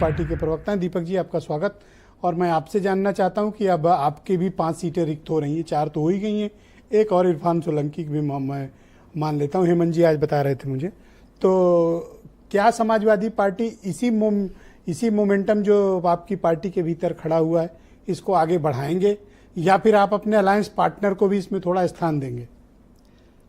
Party के प्रवक्ता हैं। दीपक जी, आपका स्वागत। और मैं आपसे जानना चाहता हूं कि अब आपकी भी 5 सीटें रिक्त हो रही हैं, 4 तो हो ही गई हैं, एक और इरफान सोलंकी की भी मैं मान लेता हूं, हेमंत जी आज बता रहे थे मुझे। तो क्या समाजवादी पार्टी इसी मोमेंटम जो आपकी पार्टी के भीतर खड़ा हुआ है इसको आगे बढ़ाएंगे, या फिर आप अपने अलायंस पार्टनर को भी इसमें थोड़ा स्थान देंगे?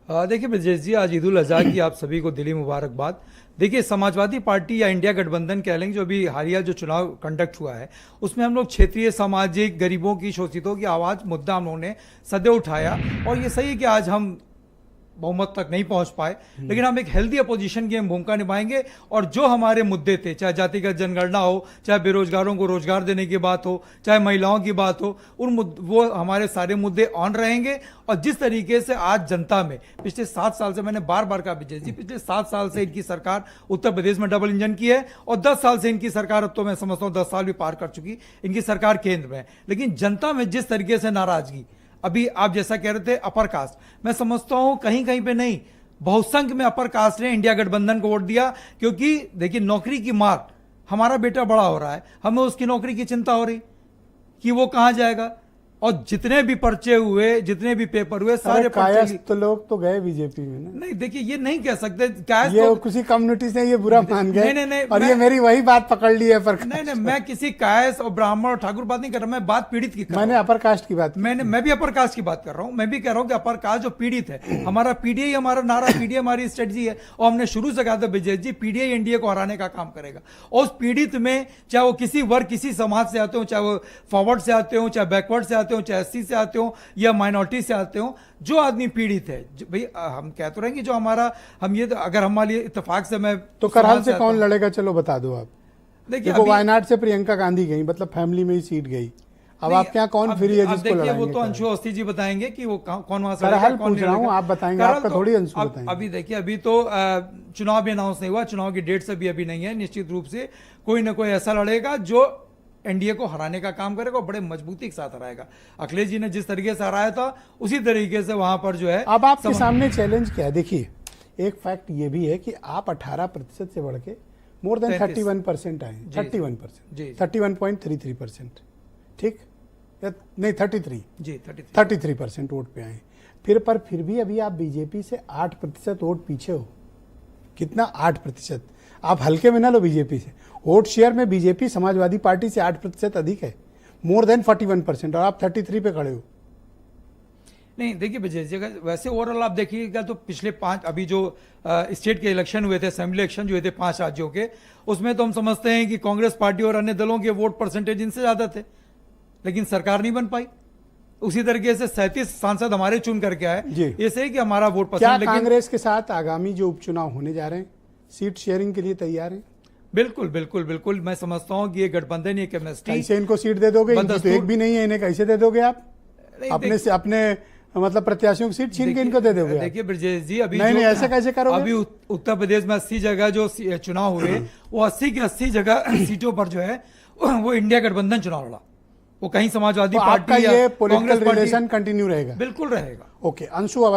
देखिए ब्रजेश जी, आज ईद उल अजहा की आप सभी को दिली मुबारकबाद। देखिए, समाजवादी पार्टी या इंडिया गठबंधन कह लेंगे, जो भी हालिया जो चुनाव कंडक्ट हुआ है उसमें हम लोग क्षेत्रीय सामाजिक गरीबों की शोषितों की आवाज़ मुद्दा हम लोगों ने सदैव उठाया। और ये सही है कि आज हम बहुमत तक नहीं पहुंच पाए, लेकिन हम एक हेल्दी अपोजिशन की हम भूमिका निभाएंगे। और जो हमारे मुद्दे थे, चाहे जातिगत जनगणना हो, चाहे बेरोजगारों को रोजगार देने की बात हो, चाहे महिलाओं की बात हो, वो हमारे सारे मुद्दे ऑन रहेंगे। और जिस तरीके से आज जनता में पिछले 7 साल से, मैंने बार बार कहा विजय जी, पिछले 7 साल से इनकी सरकार उत्तर प्रदेश में डबल इंजन की है, और 10 साल से इनकी सरकार, अब तो मैं समझता हूं 10 साल भी पार कर चुकी इनकी सरकार केंद्र में। लेकिन जनता में जिस तरीके से नाराजगी, अभी आप जैसा कह रहे थे अपर कास्ट, मैं समझता हूं कहीं कहीं पे नहीं, बहुसंख्य में अपर कास्ट ने इंडिया गठबंधन को वोट दिया। क्योंकि देखिए, नौकरी की मार, हमारा बेटा बड़ा हो रहा है, हमें उसकी नौकरी की चिंता हो रही कि वो कहां जाएगा। और जितने भी पर्चे हुए, जितने भी पेपर हुए, सारे कायस्थ तो लोग तो गए बीजेपी में ना। नहीं, देखिए ये नहीं कह सकते कायस्थ, ये किसी कम्युनिटी से ये बुरा मान गए। नहीं, और ये मेरी वही बात पकड़ ली है पर नहीं, मैं किसी कायस्थ और ब्राह्मण और ठाकुर बात नहीं कर रहा, मैं बात पीड़ित की कर रहा हूं। मैंने अपर कास्ट की बात, मैं भी अपर कास्ट की बात कर रहा हूं। मैं भी कह रहा हूं कि अपर कास्ट जो पीड़ित है, हमारा पीडीआई, हमारा नारा पीडीआई हमारी स्ट्रेटजी है। और हमने शुरू से कहा था विजय जी, पीडीआई एनडीए को हराने का काम करेगा। और उस पीड़ित में, चाहे वो किसी वर्ग, किसी समाज से आते हो, चाहे वो फॉरवर्ड से आते हो, चाहे बैकवर्ड से आते हो, चाहे एससी से आते हो या माइनॉरिटी से आते हो, जो आदमी पीड़ित है, भाई हम कह तो रहेंगे जो हमारा, हम ये अगर हमारे इत्तेफाक से, मैं तो करहल से कौन लड़ेगा, चलो बता दो आप। देखिए, वायनाड से प्रियंका गांधी गई, मतलब फैमिली में ही सीट गई। अब आप क्या कौन फ्री है जिसको लड़ाएंगे? वो तो अंशु अवस्थी जी बताएंगे कि वो कौन वहां से करहल पूछ रहा हूं, आप बताएंगे, आपका थोड़ी अंशु बताएंगे। अभी देखिए, अभी तो चुनाव भी अनाउंस नहीं हुआ, चुनाव की डेट से भी अभी नहीं है। निश्चित रूप से कोई ना कोई ऐसा लड़ेगा जो एनडीए को हराने का काम करेगा, बड़े मजबूती के साथ हराएगा। अखिलेश जी ने जिस तरीके से हराया था उसी तरीके से वहां पर जो है। अब आपके सामने चैलेंज क्या है? देखिए, एक फैक्ट ये भी है कि आप 18% से बढ़ के मोर देन 31% आए, 31%, 31.33%, ठीक नहीं 33 जी, 33% वोट पे आए। फिर भी अभी आप बीजेपी से 8% वोट पीछे हो। कितना? 8%। आप हल्के में ना लो बीजेपी से। वोट शेयर में बीजेपी समाजवादी पार्टी से 8% अधिक है, मोर देन 41%, और आप 33 पे खड़े हो। नहीं, देखिए विजय जी, वैसे ओवरऑल आप देखिएगा तो पिछले 5, अभी जो स्टेट के इलेक्शन हुए थे, असेंबली इलेक्शन जो हुए थे 5 राज्यों के, उसमें तो हम समझते हैं कि कांग्रेस पार्टी और अन्य दलों के वोट परसेंटेज इनसे ज्यादा थे, लेकिन सरकार नहीं बन पाई। उसी तरीके से 37 सांसद हमारे चुन करके आए, ये सही कि हमारा वोट परसेंट। क्या कांग्रेस के साथ आगामी जो उपचुनाव होने जा रहे हैं, सीट शेयरिंग के लिए तैयार हैं? बिल्कुल बिल्कुल बिल्कुल। मैं समझता हूं कि ये गठबंधन, ये केमिस्ट्री। कैसे इनको सीट दे दोगे? इनकी तो एक भी नहीं है, इन्हें कैसे दे दोगे आप? अपने मतलब प्रत्याशियों की सीट छीन के इनको दे दोगे? देखिए ब्रजेश जी, अभी नहीं, ऐसे कैसे करोगे? अभी उत्तर प्रदेश में 80 जगह जो चुनाव हुए, वो 80 की 80 जगह सीटों पर जो है वो इंडिया गठबंधन चुनाव लड़ा। वो कहीं समाजवादी पार्टी या कांग्रेस रिलेशन कंटिन्यू रहेगा? बिल्कुल रहेगा। ओके, अंशु